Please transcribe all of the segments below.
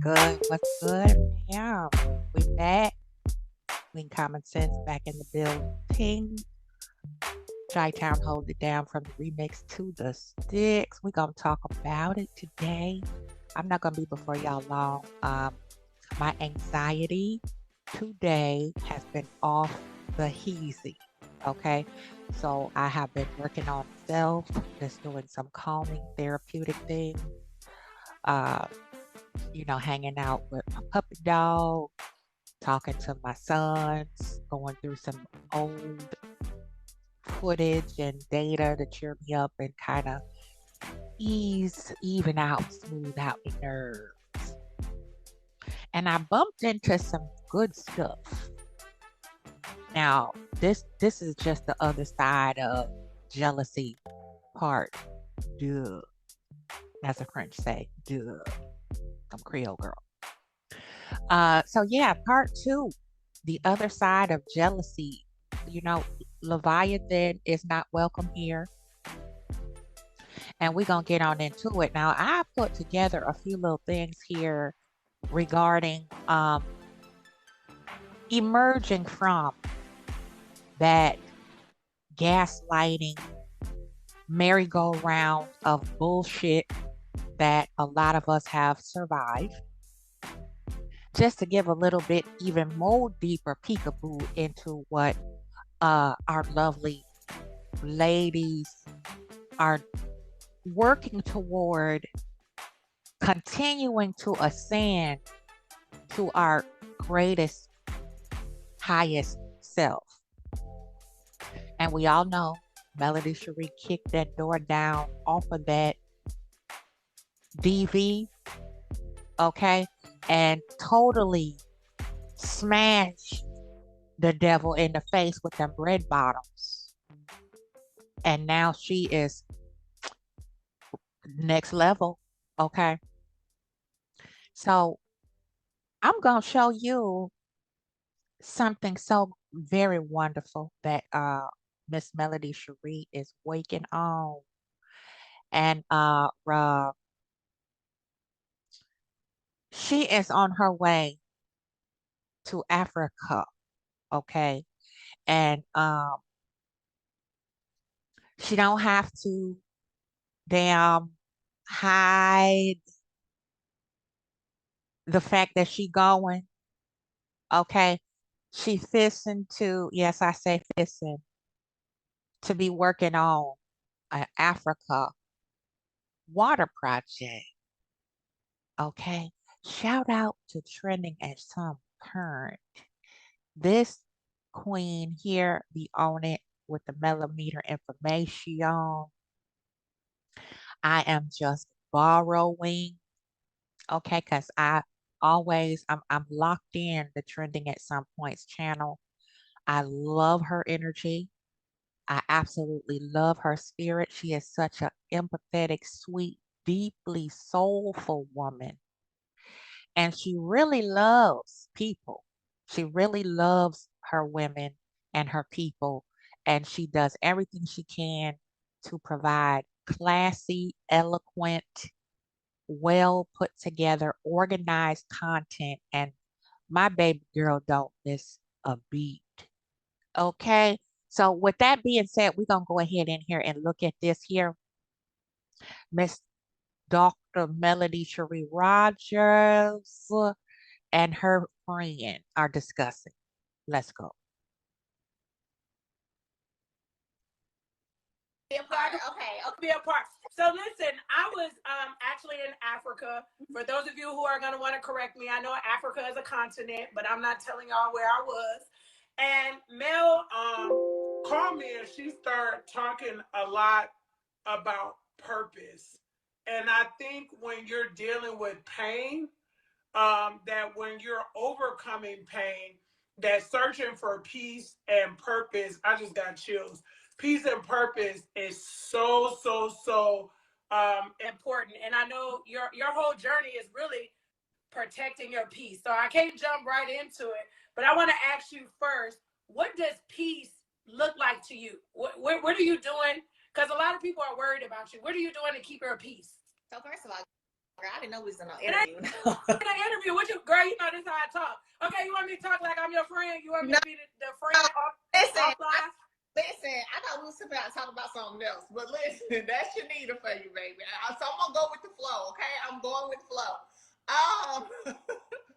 good? What's good, ma'am? We back. Queen Common Sense back in the building. Chi-Town hold it down from the remix to the sticks. We're gonna talk about it today. I'm not gonna be before y'all long. My anxiety today has been off the heezy. Okay. So I have been working on self, just doing some calming therapeutic things. Uh, hanging out with my puppy dog, talking to my sons, going through some old footage and data to cheer me up and kind of even out, smooth out the nerves. And I bumped into some good stuff. Now, this is just the other side of jealousy part. Duh. As the French say, duh. I'm Creole girl. So yeah, part two, the other side of jealousy. You know, Leviathan is not welcome here, and we're gonna get on into it. Now, I put together a few little things here regarding emerging from that gaslighting merry-go-round of bullshit that a lot of us have survived. Just to give a little bit even more deeper peekaboo into what our lovely ladies are working toward continuing to ascend to our greatest, highest self. And we all know Melody Cherie kicked that door down off of that DV, okay, and totally smashed the devil in the face with them red bottoms. And now she is next level, okay? So I'm going to show you something so very wonderful that Miss Melody Cherie is waking on. And she is on her way to Africa, okay? And she don't have to damn hide the fact that she going, okay? She fixing to, yes, I say fixing to be working on an Africa water project, okay? Shout out to Trending at Some Current. This queen here be on it with the millimeter information. I am just borrowing, okay, because I'm locked in the Trending at Some Points channel. I love her energy. I absolutely love her spirit. She is such an empathetic, sweet, deeply soulful woman. And she really loves people. She really loves her women and her people. And she does everything she can to provide classy, eloquent, well put together, organized content. And my baby girl don't miss a beat. Okay. So with that being said, we're gonna go ahead in here and look at this here. Miss Dr. Melody Cherie Rogers and her friend are discussing. Let's go. Be a part. Okay, okay. Be a part. So listen, I was actually in Africa. For those of you who are gonna want to correct me, I know Africa is a continent, but I'm not telling y'all where I was. And Mel called me and she started talking a lot about purpose. And I think when you're dealing with pain, that when you're overcoming pain, that searching for peace and purpose, I just got chills. Peace and purpose is so important. And I know your whole journey is really protecting your peace. So I can't jump right into it, but I want to ask you first, what does peace look like to you? What are you doing? Because a lot of people are worried about you. What are you doing to keep your peace? So first of all, Girl, I didn't know we was in an interview. In an interview, what you, girl? You know this how I talk. Okay, you want me to talk like I'm your friend? You want me No, to be the friend listen, offline? listen. I thought we were sitting out talking about something else, but listen, that's Shanita for you, baby. So I'm gonna go with the flow, okay? I'm going with the flow.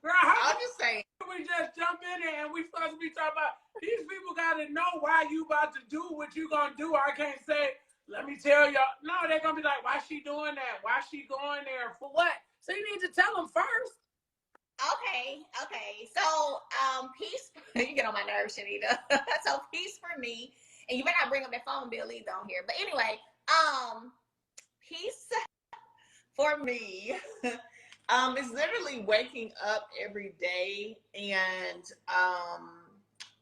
Girl, I'll just say we just jump in there and we supposed to be talking about these people got to know why you about to do what you gonna do. I can't say, let me tell y'all. No, they're gonna be like, why she doing that? Why she going there for what? So you need to tell them first. okay. So peace. You get on my nerves, Shanita. So peace for me, and you better not bring up that phone bill either on here. But anyway, peace for me. It's literally waking up every day and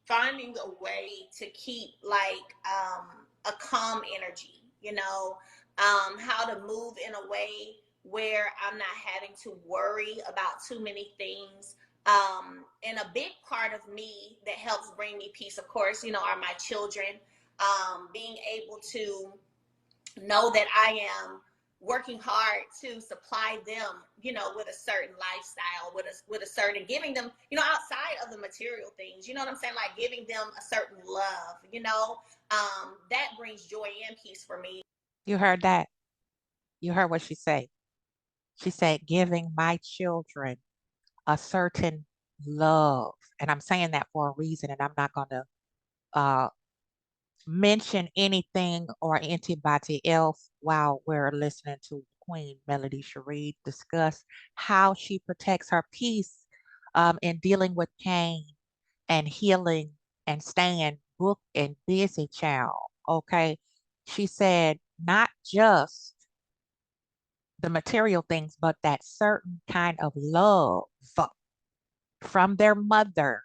finding a way to keep like a calm energy, how to move in a way where I'm not having to worry about too many things. And a big part of me that helps bring me peace, of course, are my children. Being able to know that I am working hard to supply them, with a certain lifestyle, with a certain giving them, outside of the material things, you know what I'm saying? Like giving them a certain love, that brings joy and peace for me. You heard that? You heard what she said. She said, giving my children a certain love. And I'm saying that for a reason, and I'm not going to uh, mention anything or anybody else while we're listening to Queen Melody Cherie discuss how she protects her peace in dealing with pain and healing and staying booked and busy, child. Okay. She said, not just the material things, but that certain kind of love from their mother.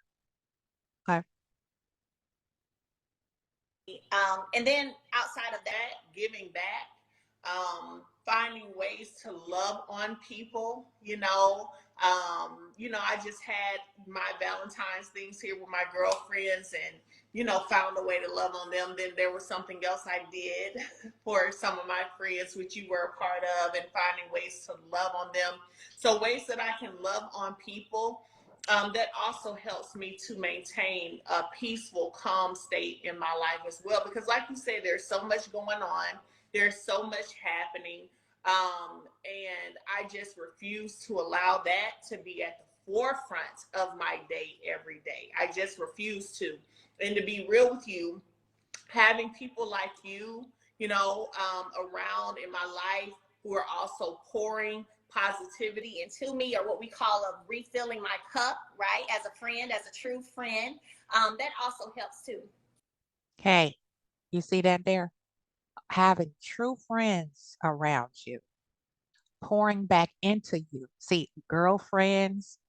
Okay. And then outside of that, giving back, finding ways to love on people, I just had my Valentine's things here with my girlfriends and, found a way to love on them. Then there was something else I did for some of my friends, which you were a part of, and finding ways to love on them. So ways that I can love on people, that also helps me to maintain a peaceful, calm state in my life as well. Because, like you said, there's so much going on, there's so much happening, and I just refuse to allow that to be at the forefront of my day every day. I just refuse to. And to be real with you, having people like you, around in my life who are also pouring positivity into me, or what we call a refilling my cup, right? As a friend, as a true friend, that also helps too. Okay. You see that there? Having true friends around you, pouring back into you. See, girlfriends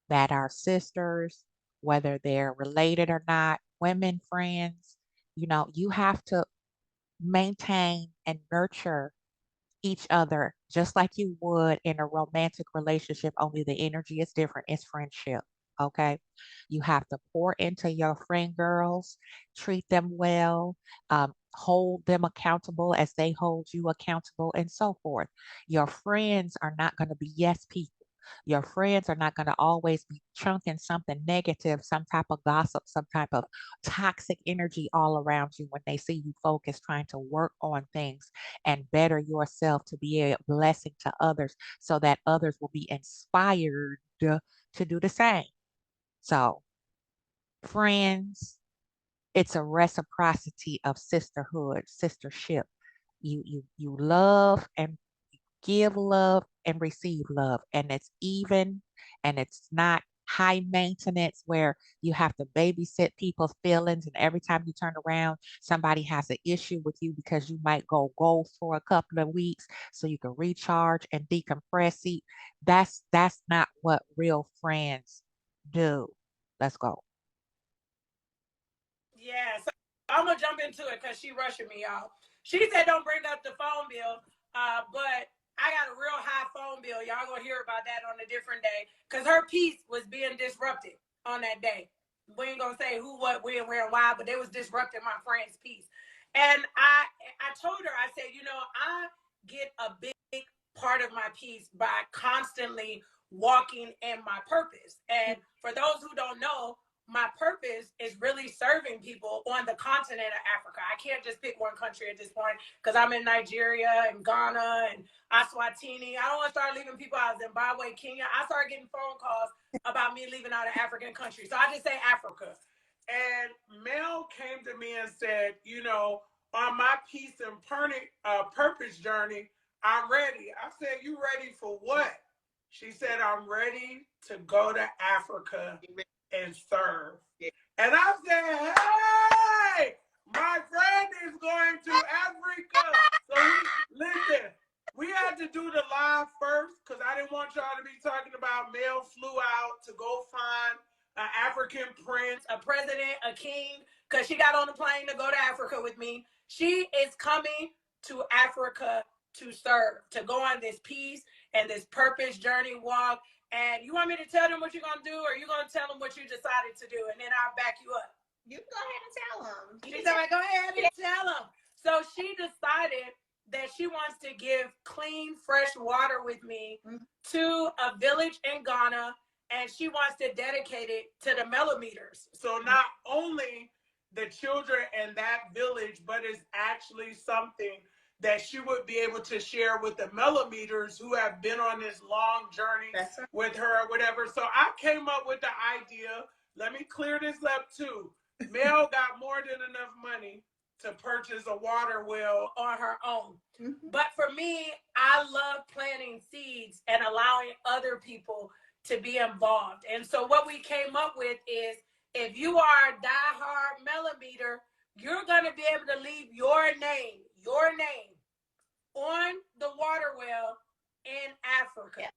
that are sisters, whether they're related or not, women friends, you have to maintain and nurture each other just like you would in a romantic relationship, only the energy is different. It's friendship. Okay. You have to pour into your friend girls, treat them well, hold them accountable as they hold you accountable, and so forth. Your friends are not going to be yes people. Your friends are not going to always be chunking something negative, some type of gossip, some type of toxic energy all around you when they see you focused trying to work on things and better yourself to be a blessing to others so that others will be inspired to do the same. So, friends, it's a reciprocity of sisterhood, sistership. You love and give love and receive love, and it's even, and it's not high maintenance where you have to babysit people's feelings, and every time you turn around somebody has an issue with you because you might go ghost for a couple of weeks so you can recharge and decompress. See, that's not what real friends do. Let's go. Yeah, so I'm gonna jump into it because she rushing me, y'all. She said don't bring up the phone bill, but I got a real high phone bill. Y'all gonna hear about that on a different day because her peace was being disrupted on that day. We ain't gonna say who, what, when, where, and why, but they was disrupting my friend's peace. And I told her, I said, I get a big part of my peace by constantly walking in my purpose. And for those who don't know, my purpose is really serving people on the continent of Africa. I can't just pick one country at this point because I'm in Nigeria and Ghana and Eswatini. I don't want to start leaving people out of Zimbabwe, Kenya. I started getting phone calls about me leaving out of African countries. So I just say Africa. And Mel came to me and said, you know, on my peace and purpose journey, I'm ready. I said, you ready for what? She said, I'm ready to go to Africa and serve. And I said, hey, my friend is going to Africa. So listen, we had to do the live first because I didn't want y'all to be talking about Mel flew out to go find an African prince, a president, a king, because she got on the plane to go to Africa with me. She is coming to Africa to serve, to go on this peace and this purpose journey walk. And you want me to tell them what you're going to do, or you going to tell them what you decided to do, and then I'll back you up? You go ahead and tell them. She said, go ahead and tell them. So she decided that she wants to give clean, fresh water with me to a village in Ghana, and she wants to dedicate it to the millimeters. So not only the children in that village, but it's actually something that she would be able to share with the millimeters who have been on this long journey with her or whatever. So I came up with the idea. Let me clear this up too. Mel got more than enough money to purchase a water well on her own. But for me, I love planting seeds and allowing other people to be involved. And so what we came up with is, if you are a diehard millimeter, you're going to be able to leave your name on the water well in Africa.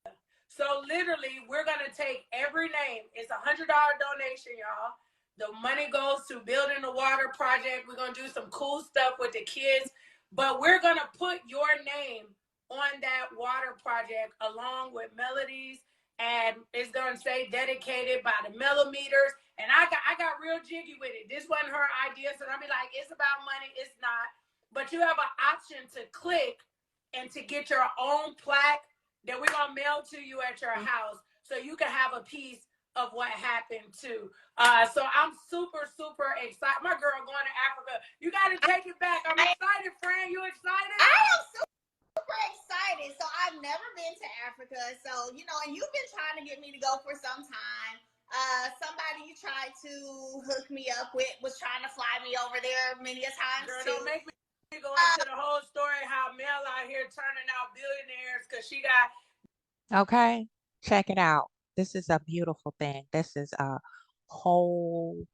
So literally, we're going to take every name. It's $100 donation, y'all. The money goes to building the water project. We're going to do some cool stuff with the kids, but we're going to put your name on that water project along with Melody's, and it's going to say dedicated by the millimeters. And I got real jiggy with it. This wasn't her idea, so I'll be like, it's about money. It's not. But you have an option to click and to get your own plaque that we're going to mail to you at your house so you can have a piece of what happened too. So I'm super, super excited. My girl going to Africa. You got to take it back. I'm excited, friend. You excited? I am super excited. So I've never been to Africa. So, you know, and you've been trying to get me to go for some time. Somebody you tried to hook me up with was trying to fly me over there many a times. Girl, don't make me go into the whole story how Mel out here turning out billionaires because she got. Okay, check it out. This is a beautiful thing. This is a whole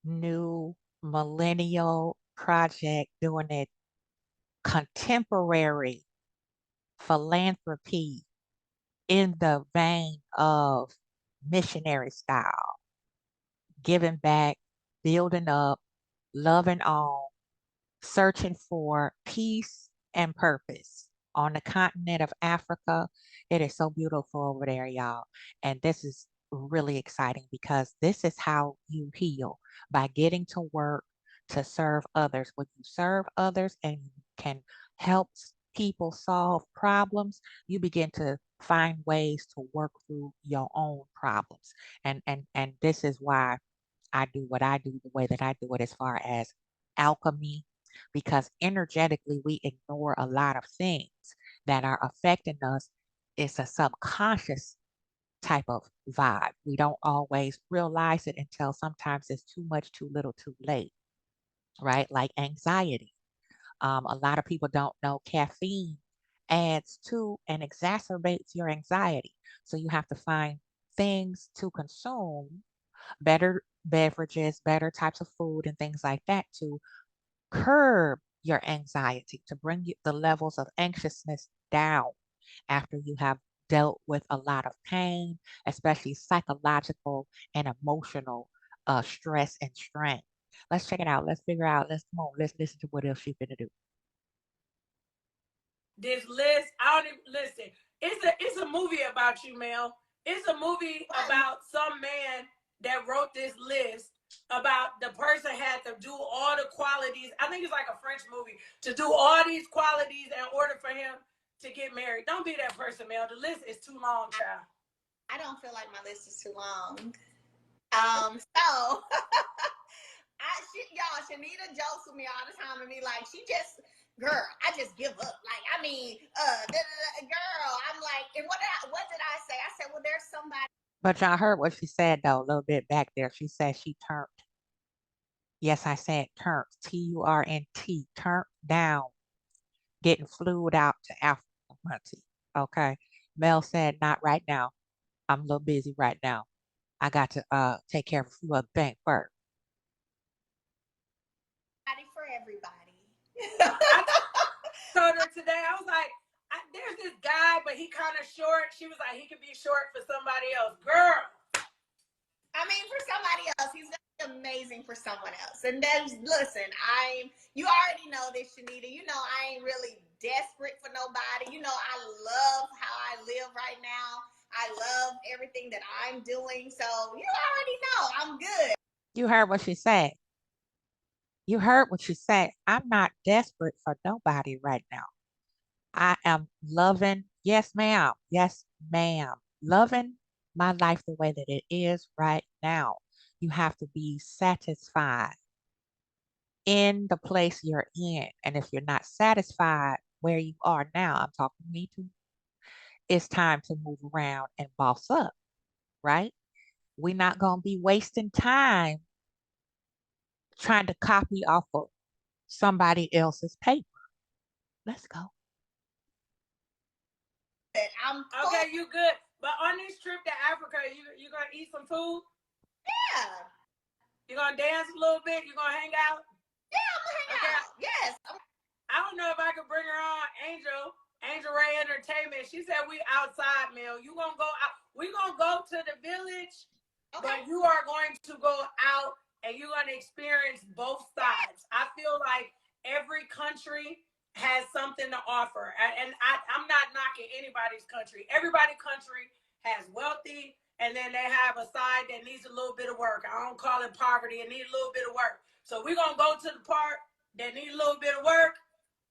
new millennial project doing it contemporary philanthropy in the vein of missionary style, giving back, building up, loving on, searching for peace and purpose on the continent of Africa. It is so beautiful over there, y'all. And this is really exciting because this is how you heal, by getting to work to serve others. When you serve others and you can help people solve problems, you begin to find ways to work through your own problems. And this is why I do what I do the way that I do it, as far as alchemy, because energetically we ignore a lot of things that are affecting us. It's a subconscious type of vibe. We don't always realize it until sometimes it's too much, too little, too late, right? Like anxiety. A lot of people don't know caffeine adds to and exacerbates your anxiety. So you have to find things to consume, better beverages, better types of food, and things like that to curb your anxiety, to bring the levels of anxiousness down after you have dealt with a lot of pain, especially psychological and emotional stress and strain. Let's check it out. Let's figure out. Let's come on. Let's listen to what else she's gonna do. This list, I don't even listen. It's a movie about you, Mel. It's a movie about some man that wrote this list about the person had to do all the qualities. I think it's like a French movie, to do all these qualities in order for him to get married. Don't be that person, Mel. The list is too long, child. I don't feel like my list is too long. So y'all, Shanita jokes with me all the time and be like, girl, I just give up. Like, I mean, girl, I'm like, and what did I say? I said, well, there's somebody. But y'all heard what she said though, a little bit back there. She said she turned. Yes, I said turned. Turnt. Turned down. Getting flued out to Africa, Monty. Okay. Mel said, not right now. I'm a little busy right now. I got to take care of a few other things first. For everybody. I told her today, I was like, there's this guy, but he kind of short. She was like, he could be short for somebody else. Girl. I mean, for somebody else, he's gonna be amazing for someone else. And then, listen, you already know this, Shanita. You know, I ain't really desperate for nobody. You know, I love how I live right now. I love everything that I'm doing. So you already know I'm good. You heard what she said. You heard what she said. I'm not desperate for nobody right now. I am loving, yes, ma'am. Yes, ma'am. Loving my life the way that it is right now. You have to be satisfied in the place you're in. And if you're not satisfied where you are now, I'm talking to me too, it's time to move around and boss up, right? We're not going to be wasting time trying to copy off of somebody else's paper. Let's go. Okay, you good. But on this trip to Africa, you gonna eat some food? Yeah. You gonna dance a little bit? You gonna hang out? Yeah, I'm gonna hang out. Yes. I don't know if I could bring her on, Angel Ray Entertainment. She said we outside, Mel. You gonna go out? We gonna go to the village, okay, but you are going to go out and you're gonna experience both sides. I feel like every country has something to offer, and I'm not knocking anybody's country. Everybody's country has wealthy, and then they have a side that needs a little bit of work. I don't call it poverty; it needs a little bit of work. So we're gonna go to the part that needs a little bit of work.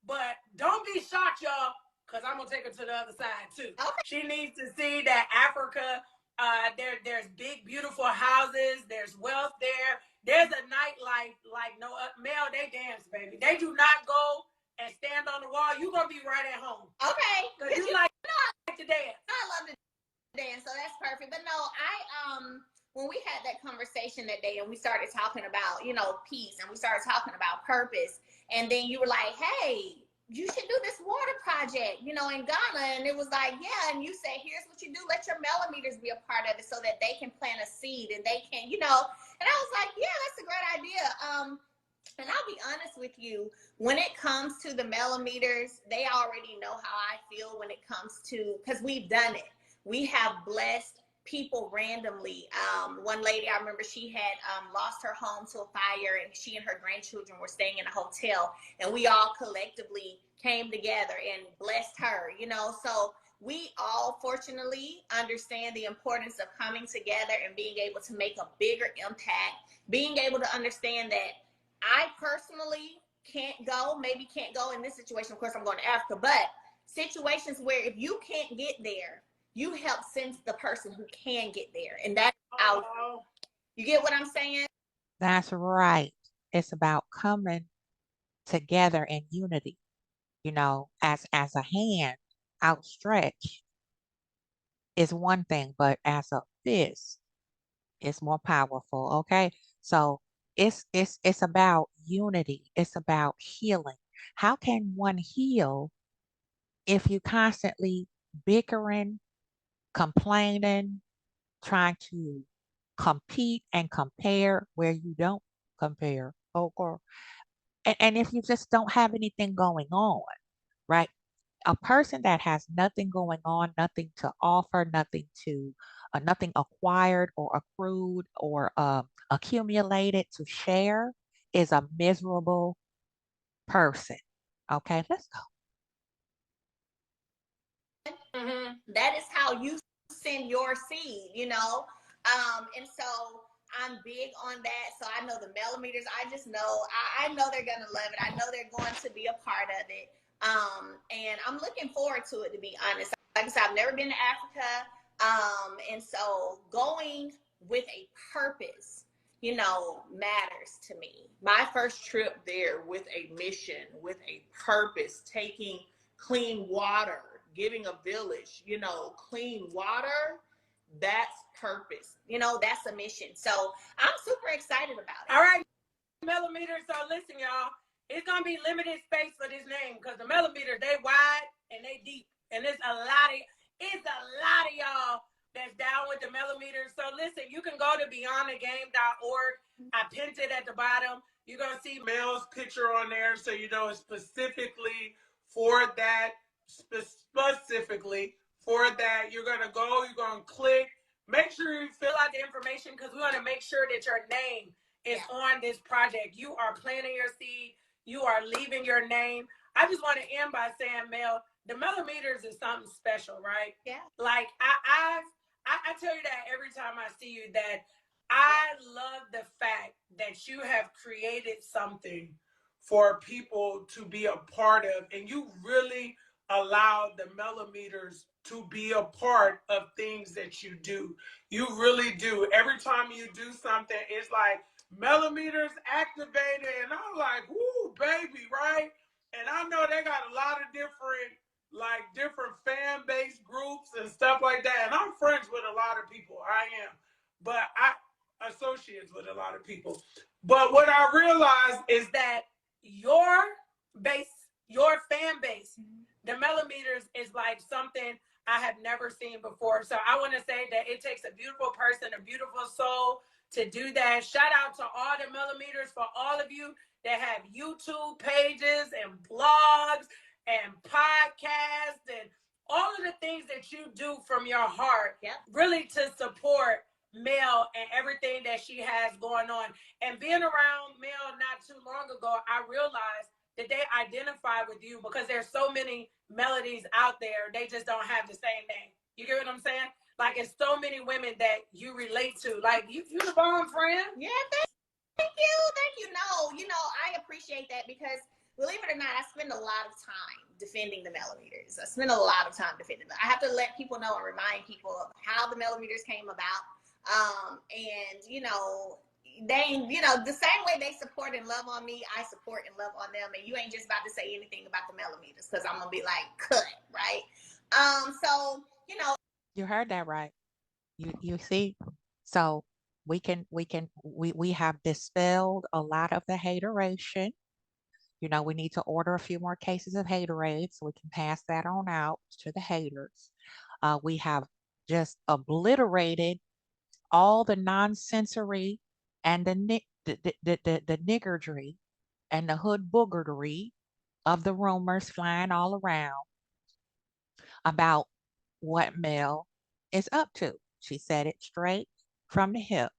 But don't be shocked, y'all, because I'm going to take her to the other side, too. Okay. She needs to see that Africa, there's big, beautiful houses. There's wealth there. There's a nightlife like no Male, they dance, baby. They do not go and stand on the wall. You're going to be right at home. Okay. Because you like to dance. I love to dance, so that's perfect. But no, when we had that conversation that day and we started talking about, you know, peace, and we started talking about purpose, and then you were like, hey, you should do this water project, you know, in Ghana. And it was like, yeah. And you said, here's what you do. Let your millimeters be a part of it so that they can plant a seed and they can, you know. And I was like, yeah, that's a great idea. And I'll be honest with you, when it comes to the millimeters, they already know how I feel when it comes to, because we've done it. We have blessed people randomly. One lady, I remember she had lost her home to a fire, and she and her grandchildren were staying in a hotel, and we all collectively came together and blessed her, you know. So we all fortunately understand the importance of coming together and being able to make a bigger impact, being able to understand that I personally maybe can't go in this situation. Of course, I'm going to Africa, but situations where if you can't get there, you help send the person who can get there. And that's out. You get what I'm saying? That's right. It's about coming together in unity, you know, as a hand outstretched is one thing, but as a fist, it's more powerful. Okay. So it's about unity. It's about healing. How can one heal if you constantly bickering, complaining, trying to compete and compare where you don't compare, okay? And if you just don't have anything going on, right? A person that has nothing going on, nothing to offer, nothing acquired or accrued or accumulated to share is a miserable person. Okay, let's go. Mm-hmm. That is how you send your seed, you know. And so I'm big on that. So I know the millimeters. I just know I know they're gonna love it. I know they're going to be a part of it. And I'm looking forward to it, to be honest. Like I said, I've never been to Africa. And so going with a purpose, matters to me. My first trip there with a mission, with a purpose, taking clean water, giving a village, clean water, that's purpose. That's a mission. So I'm super excited about it. All right, millimeters. So listen, y'all, it's gonna be limited space for this name because the millimeters, they wide and they deep, and it's a lot of y'all that's down with the millimeters. So listen, you can go to beyondthegame.org. I pinned it at the bottom. You're gonna see Mel's picture on there, so you know it's specifically for that. Specifically for that, you're gonna go. You're gonna click. Make sure you fill out the information because we want to make sure that your name is on this project. You are planting your seed. You are leaving your name. I just want to end by saying, Mel, the millimeters is something special, right? Yeah. Like I tell you that every time I see you, that I love the fact that you have created something for people to be a part of, and you really allow the millimeters to be a part of things that you do. You really do. Every time you do something, it's like millimeters activated, and I'm like, woo, baby, right? And I know they got a lot of different fan base groups and stuff like that. And I'm friends with a lot of people. I am. But I associates with a lot of people. But what I realized is that your base, your fan base, the millimeters is like something I have never seen before. So I want to say that it takes a beautiful person, a beautiful soul to do that. Shout out to all the millimeters, for all of you that have YouTube pages and blogs and podcasts and all of the things that you do from your heart, really to support Mel and everything that she has going on. And being around Mel not too long ago, I realized that they identify with you because there's so many melodies out there. They just don't have the same name. You get what I'm saying? Like, it's so many women that you relate to. Like, you the bomb, friend. Yeah, thank you. No, I appreciate that because, believe it or not, I spend a lot of time defending the millimeters. I spend a lot of time defending them. I have to let people know and remind people of how the millimeters came about. And they, the same way they support and love on me, I support and love on them. And you ain't just about to say anything about the millimeters because I'm gonna be like, cut, right? So You heard that right. You see? So we have dispelled a lot of the hateration. We need to order a few more cases of haterade so we can pass that on out to the haters. We have just obliterated all the nonsensory and the niggardry and the hood boogerdery of the rumors flying all around about what Mel is up to. She said it straight from the hip.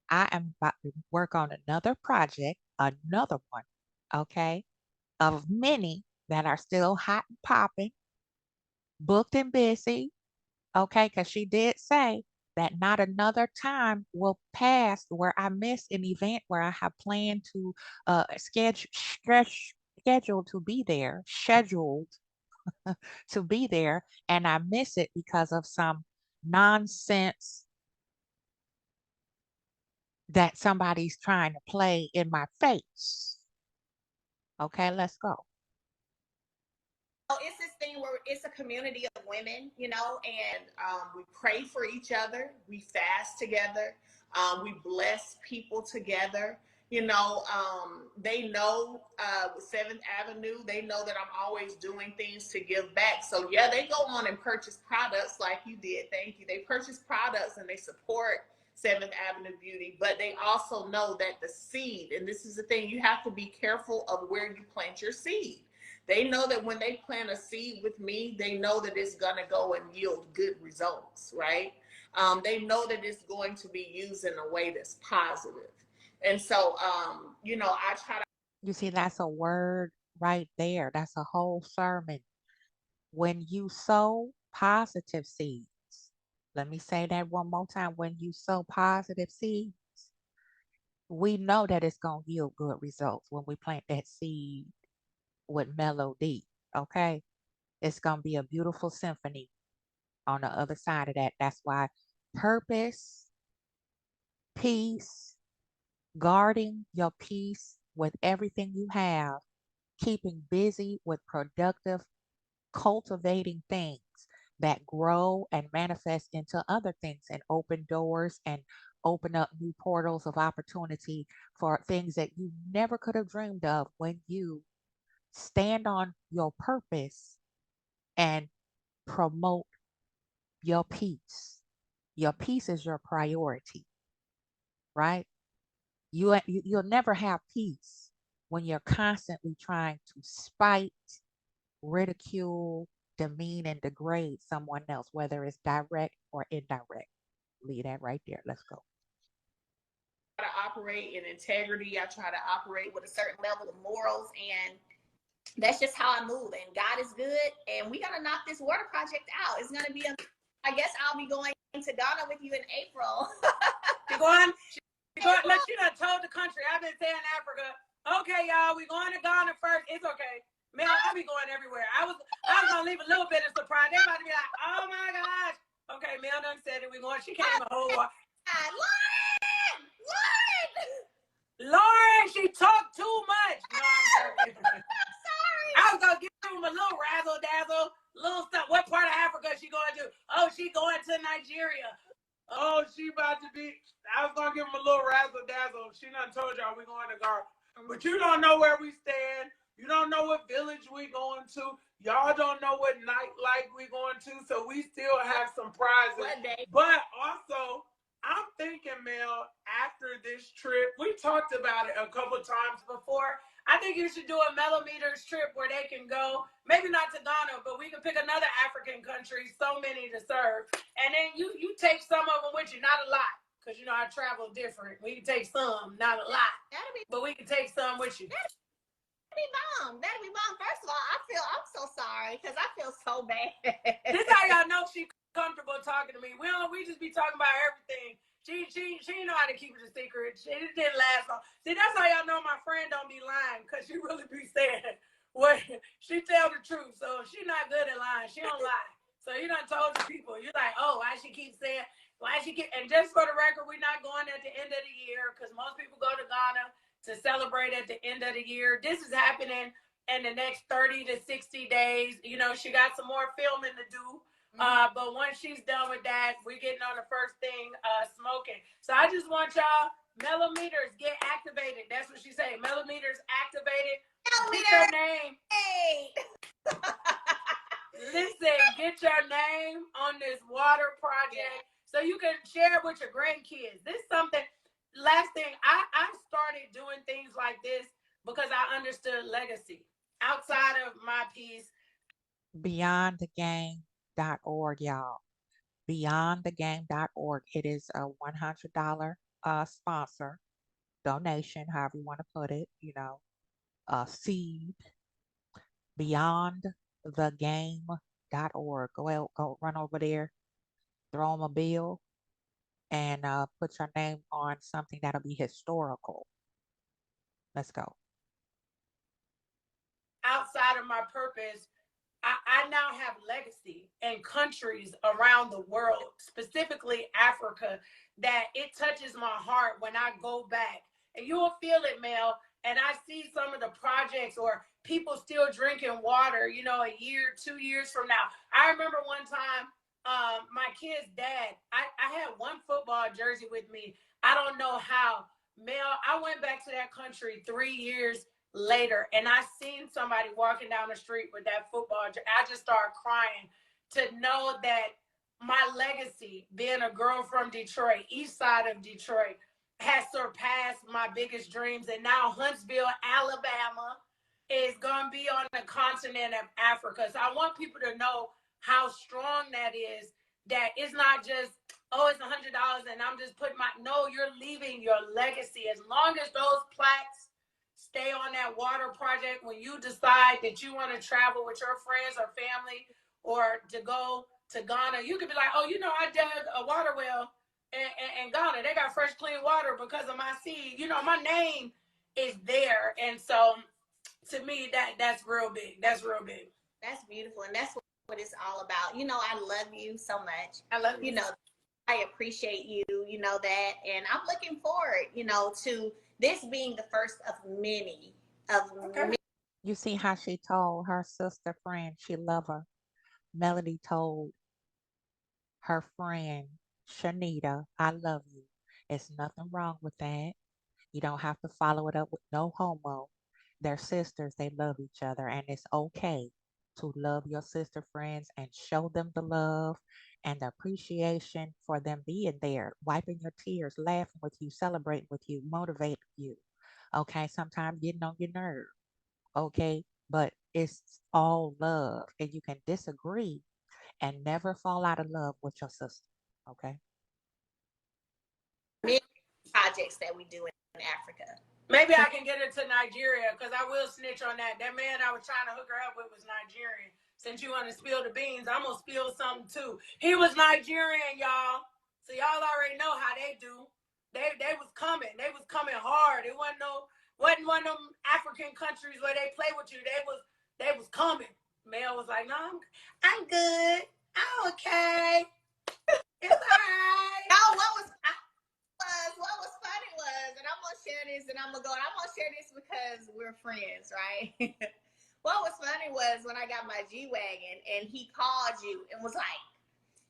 I am about to work on another project, another one, okay, of many that are still hot and popping, booked and busy, okay, because she did say that not another time will pass where I miss an event where I have planned to scheduled to be there, scheduled to be there, and I miss it because of some nonsense that somebody's trying to play in my face. Okay, let's go. it's this thing where it's a community of women, and we pray for each other. We fast together. We bless people together. They know with 7th Avenue, they know that I'm always doing things to give back. So yeah, they go on and purchase products like you did. Thank you. They purchase products and they support 7th Avenue Beauty, but they also know that the seed, and this is the thing, you have to be careful of where you plant your seed. They know that when they plant a seed with me, they know that it's going to go and yield good results, right? They know that it's going to be used in a way that's positive. And so, I try to. You see, that's a word right there. That's a whole sermon. When you sow positive seeds, let me say that one more time. When you sow positive seeds, we know that it's going to yield good results when we plant that seed with melody. Okay. It's going to be a beautiful symphony on the other side of that. That's why purpose, peace, guarding your peace with everything you have, keeping busy with productive, cultivating things that grow and manifest into other things and open doors and open up new portals of opportunity for things that you never could have dreamed of when you stand on your purpose and promote your peace. Your peace is your priority, right? You'll never have peace when you're constantly trying to spite, ridicule, demean, and degrade someone else, whether it's direct or indirect. Leave that right there. Let's go. To operate in integrity. I try to operate with a certain level of morals, and that's just how I move. And God is good, and we gotta knock this water project out. It's gonna be I guess I'll be going to Ghana with you in April. You're going? Look, she done told the country. I've been saying Africa. Okay, y'all, we going to Ghana first. It's okay. Man, I'll be going everywhere. I was gonna leave a little bit of surprise. They about to be like, oh my gosh. Okay, Mel done said it. We going. She came a whole while. Lauren, she talked too much. No, I'm sorry. I was gonna give him a little razzle dazzle, little stuff. What part of Africa is she going to? Oh, she going to Nigeria. Oh, she about to be. I was gonna give him a little razzle dazzle. She done told y'all we going to Gar, but you don't know where we stand. You don't know what village we going to. Y'all don't know what nightlife we going to. So we still have some prizes. But also, I'm thinking, Mel, after this trip, we talked about it a couple times before. I think you should do a Millimeters trip where they can go, maybe not to Ghana, but we can pick another African country, so many to serve. And then you take some of them with you, not a lot, because you know I travel different. We can take some, not a lot, but we can take some with you. That'd be bomb. First of all, I'm so sorry because I feel so bad. This how y'all know she comfortable talking to me. We just be talking about everything. She know how to keep it a secret. It didn't last long. See, that's how y'all know my friend don't be lying, because she really be saying what she tell the truth. So she not good at lying. She don't lie. So you done told the people. You're like, oh, why she keep saying, and just for the record, we're not going at the end of the year, because most people go to Ghana to celebrate at the end of the year. This is happening in the next 30 to 60 days. You know, she got some more filming to do. But once she's done with that, we're getting on the first thing, smoking. So I just want y'all, millimeters, get activated. That's what she said. Millimeters activated. Get your name. Hey. Listen, get your name on this water project so you can share it with your grandkids. This is something. Last thing, I started doing things like this because I understood legacy outside of my piece. BeyondTheGame.org, y'all. BeyondTheGame.org. It is a $100 sponsor donation, however you want to put it. You know, seed. BeyondTheGame.org. Go run over there, throw them a bill, and put your name on something that'll be historical. Let's go. Outside of my purpose, I now have legacy in countries around the world, specifically Africa, that it touches my heart when I go back. And you will feel it, Mel. And I see some of the projects or people still drinking water, you know, a year, 2 years from now. I remember one time, my kid's dad, I had one football jersey with me. I don't know how. Mel, I went back to that country 3 years later, and I seen somebody walking down the street with that football. I just started crying to know that my legacy, being a girl from Detroit, east side of Detroit, has surpassed my biggest dreams. And now Huntsville, Alabama is going to be on the continent of Africa. So I want people to know how strong that is, that it's not just, oh, it's $100 and I'm just putting no, you're leaving your legacy. As long as those plaques stay on that water project, when you decide that you want to travel with your friends or family or to go to Ghana, you could be like, oh, you know, I dug a water well in Ghana. They got fresh, clean water because of my seed. You know, my name is there. And so to me, that's real big. That's real big. That's beautiful, and that's what it's all about. You know, I love you so much. I love you. You know, I appreciate you. You know that, and I'm looking forward. You know, to this being the first of many of Okay. many. You see how she told her sister friend she loved her. Melody told her friend Shanita, I love you. It's nothing wrong with that. You don't have to follow it up with no homo. They're sisters, they love each other, and it's okay to love your sister friends and show them the love and the appreciation for them being there, wiping your tears, laughing with you, celebrating with you, motivating you. Okay, sometimes getting on your nerve. Okay, but it's all love, and you can disagree and never fall out of love with your sister. Okay. many projects that we do in Africa. Maybe I can get her to Nigeria because I will snitch on that. That man I was trying to hook her up with was Nigerian. Since you want to spill the beans, I'm going to spill something too. He was Nigerian, y'all. So y'all already know how they do. They was coming. They was coming hard. It wasn't one of them African countries where they play with you. They was coming. Mel was like, no, I'm good. I'm okay. It's all right. No, what was funny was, and I'm gonna share this, and I'm gonna share this because we're friends, right? What was funny was when I got my G-Wagon and he called you and was like,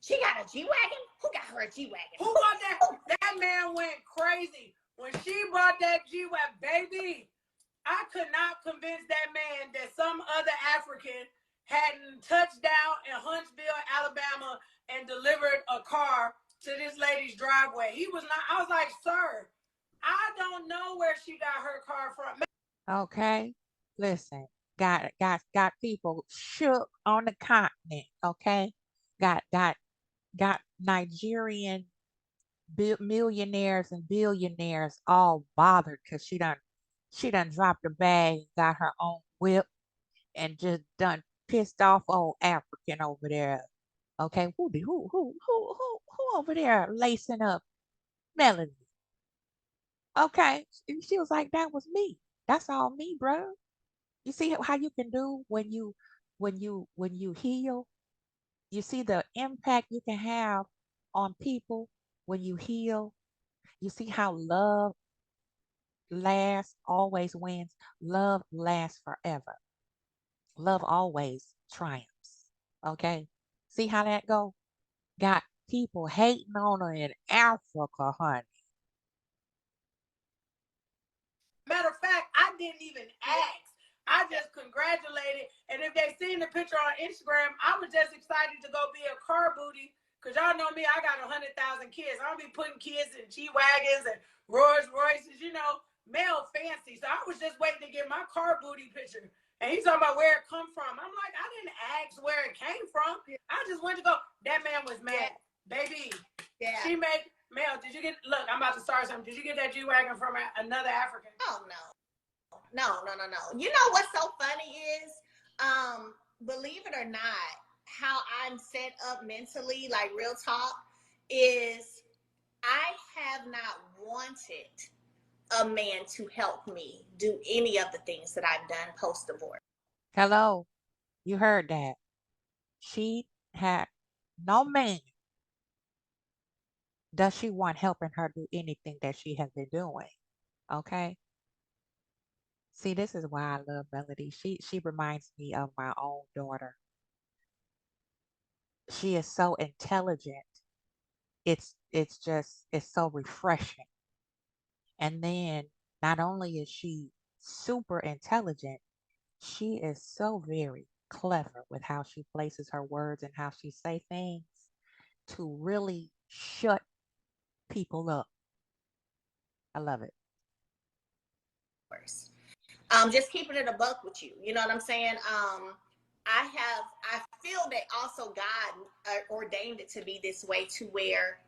she got a G-Wagon? Who got her a G-Wagon? Who bought that? That man went crazy. When she brought that G-Wagon, baby, I could not convince that man that some other African hadn't touched down in Huntsville, Alabama, and delivered a car to this lady's driveway. He was not. I was like, sir, I don't know where she got her car from. Okay. Listen, got people shook on the continent. Okay. Got Nigerian millionaires and billionaires all bothered because she done dropped a bag, got her own whip, and just done pissed off old African over there. Okay, who over there lacing up Melody? Okay, she was like, that was me. That's all me, bro. You see how you can do when you heal. You see the impact you can have on people when you heal. You see how love lasts, always wins. Love lasts forever. Love always triumphs. Okay? See how that go? Got people hating on her in Africa, honey. Matter of fact, I didn't even ask. I just congratulated. And if they seen the picture on Instagram, I was just excited to go be a car booty. Cause y'all know me, I got 100,000 kids. I don't be putting kids in G-Wagons and Rolls Royces, male fancy. So I was just waiting to get my car booty picture. And he's talking about where it come from. I'm like, I didn't ask where it came from. I just went to go. That man was mad. Baby, she made Mel, did you get, look, I'm about to start something. Did you get that G-Wagon from another African? Oh, no. No. You know what's so funny is, believe it or not, how I'm set up mentally, like real talk, is I have not wanted a man to help me do any of the things that I've done post-divorce. Hello, you heard that. She had no man. Does she want helping her do anything that she has been doing? Okay. See, this is why I love Melody. She reminds me of my own daughter. She is so intelligent. It's so refreshing. And then not only is she super intelligent, she is so very clever with how she places her words and how she say things to really shut people up. I love it. Just keeping it a buck with you. You know what I'm saying? I feel that also God ordained it to be this way, to where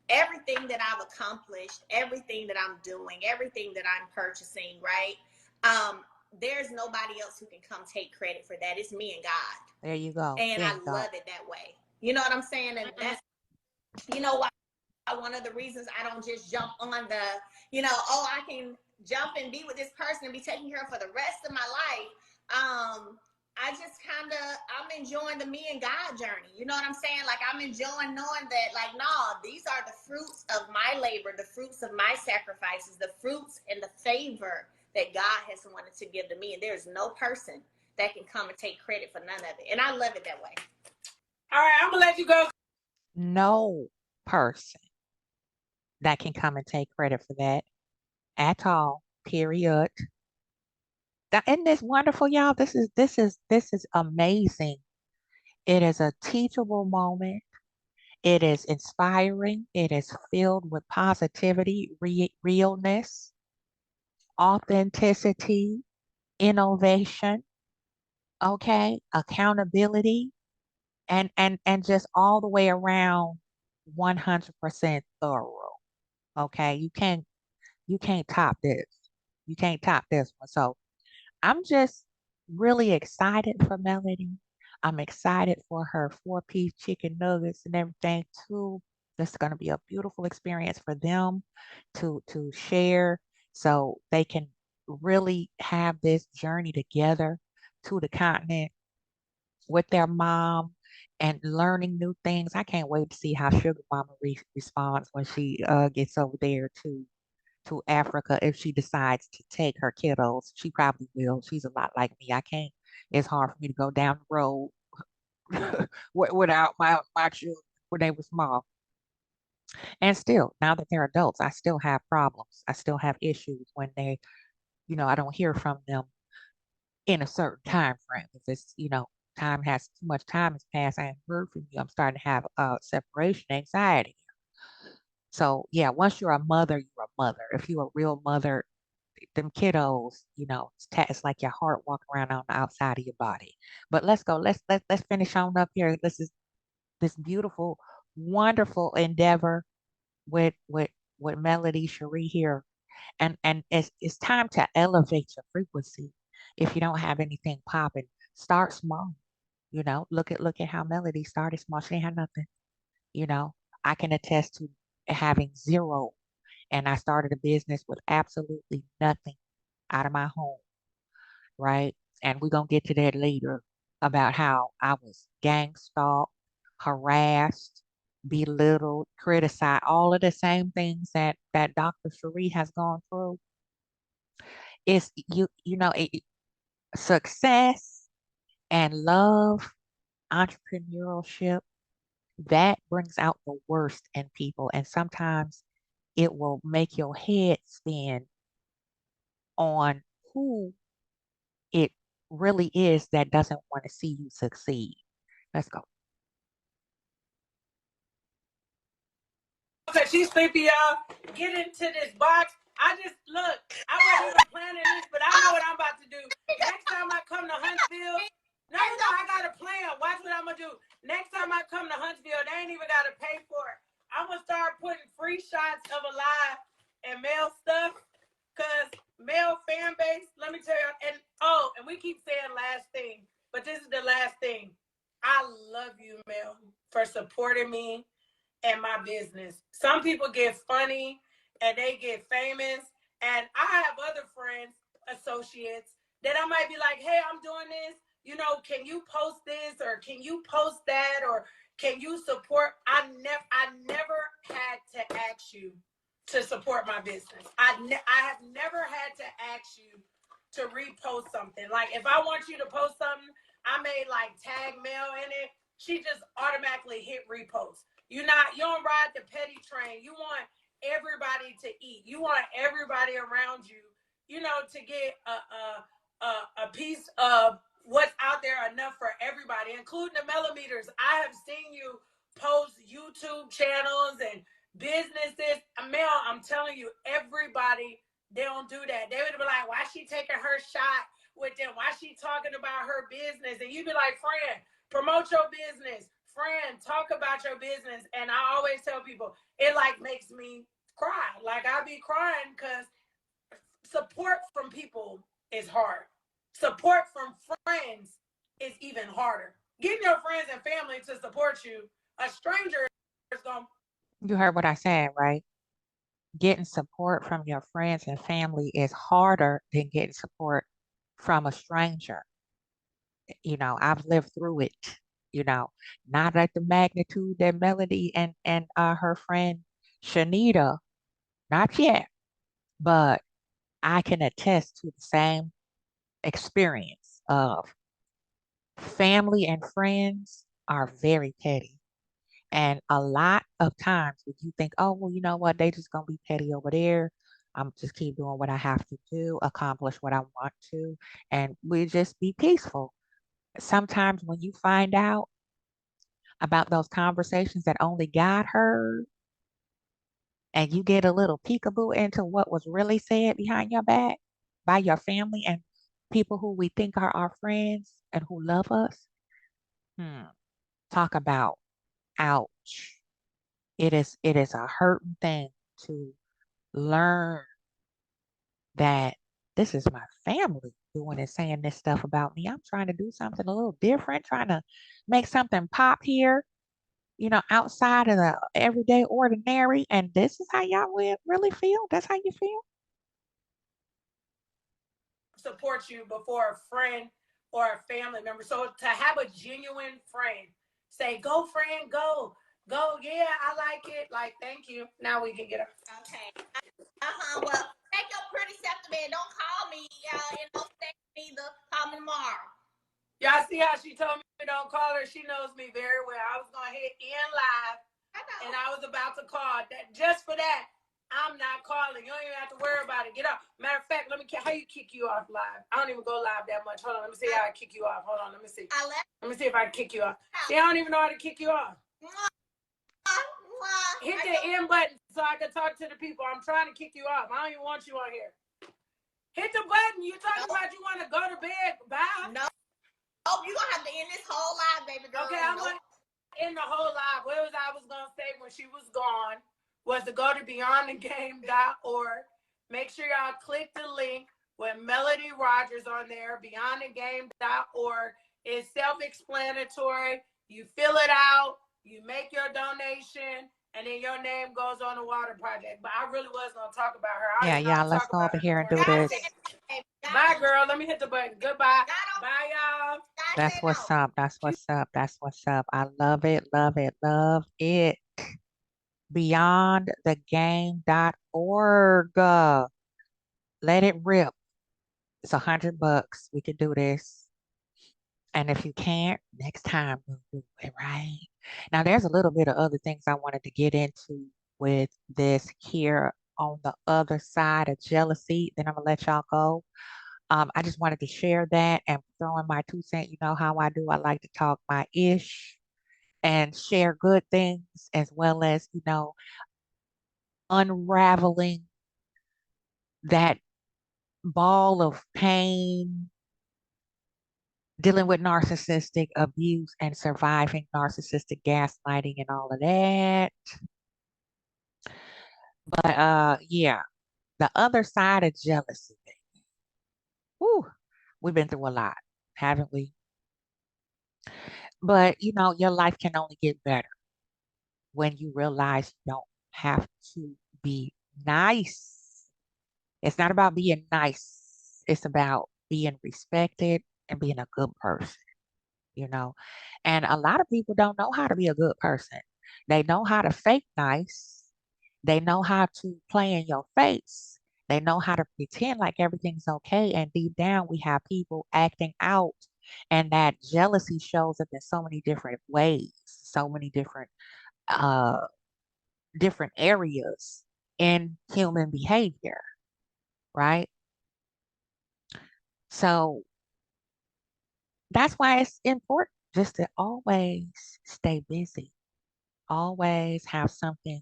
everything that I've accomplished, everything that I'm doing, everything that I'm purchasing, right? There's nobody else who can come take credit for that. It's me and God. There you go. And I love it that way. You know what I'm saying? And that's, why one of the reasons I don't just jump on the, I can jump and be with this person and be taking care of for the rest of my life. I'm enjoying the me and God journey. You know what I'm saying? Like, I'm enjoying knowing that, like, no, these are the fruits of my labor, the fruits of my sacrifices, the fruits and the favor that God has wanted to give to me. And there's no person that can come and take credit for none of it. And I love it that way. All right, I'm gonna let you go. No person that can come and take credit for that at all. Period. Isn't this wonderful, y'all? This is amazing. It is a teachable moment. It is inspiring. It is filled with positivity, realness, authenticity, innovation, okay, accountability, and just all the way around 100% thorough. Okay, you can't top this. You can't top this one. So I'm just really excited for Melody. I'm excited for her four-piece chicken nuggets and everything too. This is going to be a beautiful experience for them to share so they can really have this journey together to the continent with their mom and learning new things. I can't wait to see how Sugar Mama responds when she gets over there to Africa if she decides to take her kiddos. She probably will. She's a lot like me. I can't. It's hard for me to go down the road without my children when they were small. And still, now that they're adults, I still have problems. I still have issues when I don't hear from them in a certain time frame. If it's too much time has passed, I haven't heard from you. I'm starting to have separation anxiety. So yeah, once you're a mother, you're a mother. If you're a real mother, them kiddos, it's like your heart walking around on the outside of your body. But let's go. Let's finish on up here. This is this beautiful, wonderful endeavor with Melody Cherie here, and it's time to elevate your frequency. If you don't have anything popping, start small. Look at how Melody started small. She ain't had nothing. You know, I can attest to having zero, and I started a business with absolutely nothing out of my home, right? And we're gonna get to that later about how I was gang stalked, harassed, belittled, criticized, all of the same things that Dr. Cherie has gone through. It's success and love, entrepreneurship, that brings out the worst in people. And sometimes it will make your head spin on who it really is that doesn't want to see you succeed. Let's go. Okay, she's sleepy, y'all. Get into this box. I just look. I wasn't even planning this, but I know what I'm about to do. Next time I come to Huntsville, no, I got a plan. Watch what I'm gonna do. Next time I come to Huntsville, they ain't even gotta pay for it. I'm gonna start putting free shots of Alive and male stuff, cause male fan base. Let me tell you, and we keep saying last thing, but this is the last thing. I love you, Mel, for supporting me and my business. Some people get funny and they get famous. And I have other friends, associates, that I might be like, hey, I'm doing this. Can you post this or can you post that or can you support? I never had to ask you to support my business. I have never had to ask you to repost something. Like if I want you to post something, I may like tag Mel in it. She just automatically hit repost. You don't ride the petty train. You want everybody to eat. You want everybody around you, to get a piece of what's out there enough for everybody, including the millimeters. I have seen you post YouTube channels and businesses. Mel, I'm telling you, everybody, they don't do that. They would be like, why she taking her shot with them? Why she talking about her business? And you be like, friend, promote your business. Friend, talk about your business. And I always tell people, it like makes me cry. Like I be crying because support from people is hard. Support from friends is even harder. Getting your friends and family to support you, a stranger is going to. You heard what I said, right? Getting support from your friends and family is harder than getting support from a stranger. I've lived through it, you know, not at the magnitude that Melody and her friend Shanita, not yet, but I can attest to the same experience of family and friends are very petty. And a lot of times when you think, oh, well, you know what, they just gonna be petty over there. I'm just keep doing what I have to do, accomplish what I want to, and we just be peaceful. Sometimes when you find out about those conversations that only God heard, and you get a little peekaboo into what was really said behind your back by your family and people who we think are our friends and who love us, hmm, talk about ouch. It is a hurting thing to learn that this is my family doing and saying this stuff about me. I'm trying to do something a little different, trying to make something pop here, outside of the everyday ordinary. And this is how y'all really feel? That's how you feel? Support you before a friend or a family member. So to have a genuine friend say, "Go, friend, go, go, yeah, I like it." Like, thank you. Now we can get her. Okay. Well, take your pretty self to bed. Don't call me. Text me either. Call me tomorrow. Y'all see how she told me don't call her? She knows me very well. I was gonna hit end live, and I was about to call that just for that. I'm not calling. You don't even have to worry about it. Get up. Matter of fact, let me how you kick you off live. I don't even go live that much. Hold on, let me see how I kick you off. Hold on, let me see. Let me see if I can kick you off. See, I don't even know how to kick you off. Hit the end button so I can talk to the people. I'm trying to kick you off. I don't even want you on here. Hit the button. You talking about you want to go to bed? Bye. No. Oh, you're gonna have to end this whole live, baby girl. Okay, I'm gonna end the whole live. What was I was gonna say when she was gone was to go to beyondthegame.org. Make sure y'all click the link with Melody Rogers on there. Beyondthegame.org is self-explanatory. You fill it out, you make your donation, and then your name goes on the water project. But I really was gonna talk about her. Yeah, let's go over here and do this. Bye, girl. Let me hit the button. Goodbye. Bye, y'all. That's what's up. That's what's up. That's what's up. I love it, love it, love it. Beyondthegame.org. Let it rip. It's $100. We can do this. And if you can't, next time we'll do it, right? Now, there's a little bit of other things I wanted to get into with this here on the other side of jealousy. Then I'm gonna let y'all go. I just wanted to share that and throw in my 2 cents. You know how I do. I like to talk my ish and share good things as well as, unraveling that ball of pain, dealing with narcissistic abuse and surviving narcissistic gaslighting and all of that. But yeah, the other side of jealousy. Whew, we've been through a lot, haven't we? But your life can only get better when you realize you don't have to be nice. It's not about being nice. It's about being respected and being a good person, you know. And a lot of people don't know how to be a good person. They know how to fake nice. They know how to play in your face. They know how to pretend like everything's okay. And deep down, we have people acting out. And that jealousy shows up in so many different ways, so many uh, different areas in human behavior, right? So that's why it's important just to always stay busy, always have something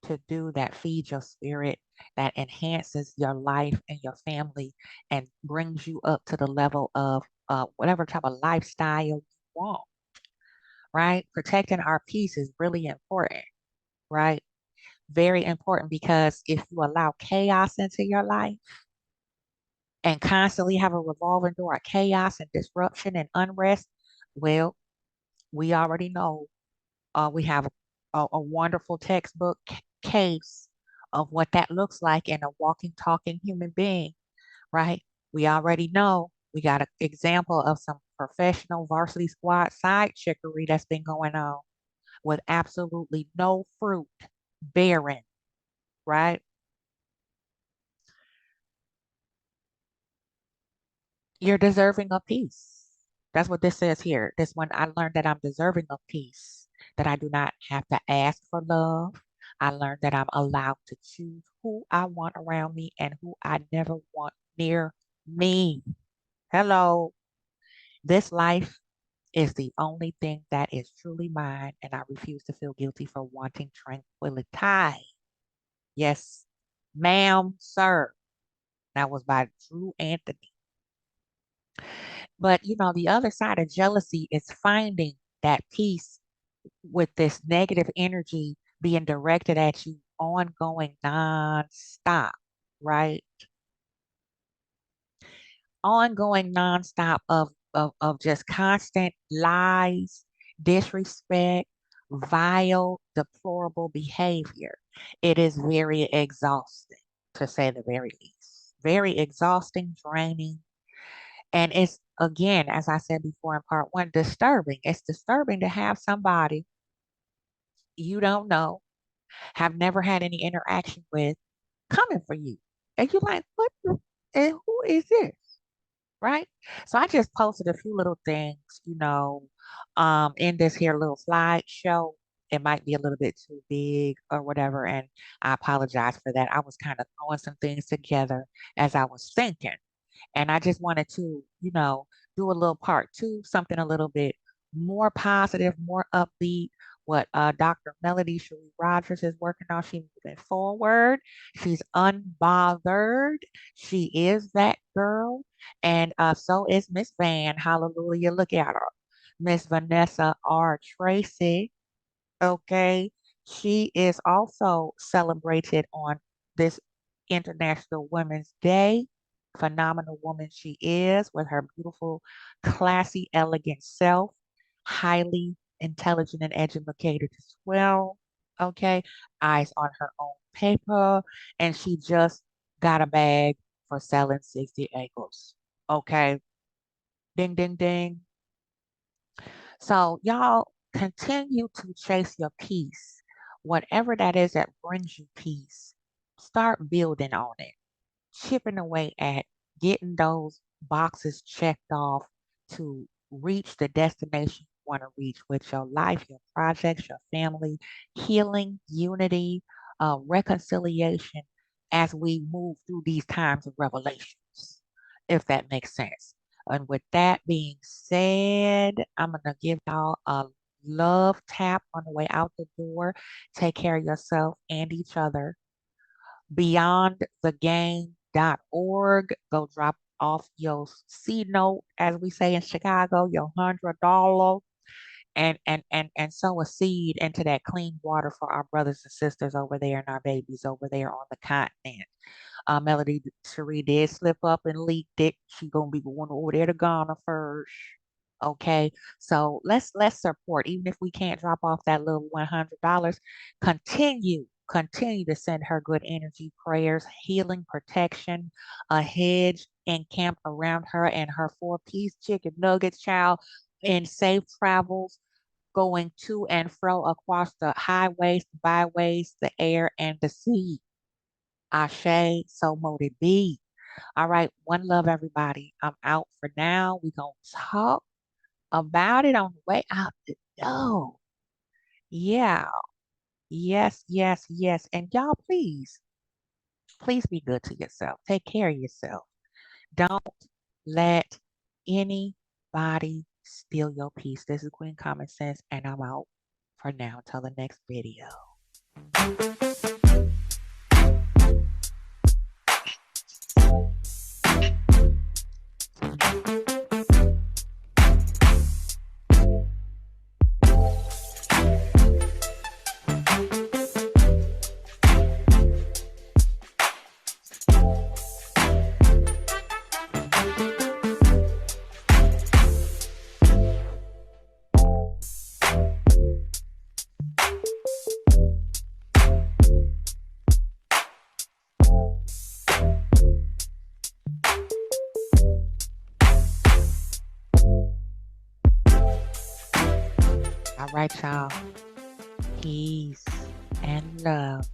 to do that feeds your spirit, that enhances your life and your family, and brings you up to the level of whatever type of lifestyle you want, right? Protecting our peace is really important, right? Very important because if you allow chaos into your life and constantly have a revolving door of chaos and disruption and unrest, well, we already know we have a wonderful textbook case of what that looks like in a walking, talking human being, right? We already know we got an example of some professional varsity squad side chickery that's been going on with absolutely no fruit bearing, right? You're deserving of peace. That's what this says here. This one, I learned that I'm deserving of peace, that I do not have to ask for love. I learned that I'm allowed to choose who I want around me and who I never want near me. Hello. This life is the only thing that is truly mine, and I refuse to feel guilty for wanting tranquility. Yes, ma'am, sir. That was by Drew Anthony. But the other side of jealousy is finding that peace with this negative energy being directed at you ongoing nonstop, right? Ongoing nonstop of just constant lies, disrespect, vile, deplorable behavior. It is very exhausting, to say the very least. Very exhausting, draining, and it's, again, as I said before in part one, disturbing. It's disturbing to have somebody you don't know, have never had any interaction with, coming for you. And you're like, what? And who is this? Right? So I just posted a few little things, in this here little slideshow. It might be a little bit too big or whatever, and I apologize for that. I was kind of throwing some things together as I was thinking. And I just wanted to, do a little part two, something a little bit more positive, more upbeat. What Dr. Melody Cherie Rogers is working on. She's moving forward. She's unbothered. She is that girl. And so is Miss Van. Hallelujah. Look at her. Miss Vanessa R. Tracy. Okay. She is also celebrated on this International Women's Day. Phenomenal woman she is, with her beautiful, classy, elegant self, highly intelligent and educated as well. Okay. Eyes on her own paper. And she just got a bag for selling 60 acres. Okay. Ding, ding, ding. So, y'all continue to chase your peace. Whatever that is that brings you peace, start building on it, chipping away at getting those boxes checked off to reach the destination you want to reach with your life, your projects, your family, healing, unity, reconciliation as we move through these times of revelations, if that makes sense. And with that being said, I'm going to give y'all a love tap on the way out the door. Take care of yourself and each other. Beyondthegame.org. Go drop off your C note, as we say in Chicago, your $100, and sow a seed into that clean water for our brothers and sisters over there and our babies over there on the continent. Melody Cherie did slip up and leaked it. She gonna be going over there to Ghana first. Okay, so let's support, even if we can't drop off that little $100. Continue to send her good energy, prayers, healing, protection, a hedge encamped around her and her four-piece chicken nuggets, child, in safe travels, going to and fro across the highways, byways, the air, and the sea. Ashe, so mote it be. All right, one love, everybody. I'm out for now. We're going to talk about it on the way out the door. Yeah. Yes, yes, yes. And y'all, please be good to yourself. Take care of yourself. Don't let anybody steal your peace. This is Queen Common Sense, and I'm out for now until the next video. All right, y'all. Peace and love.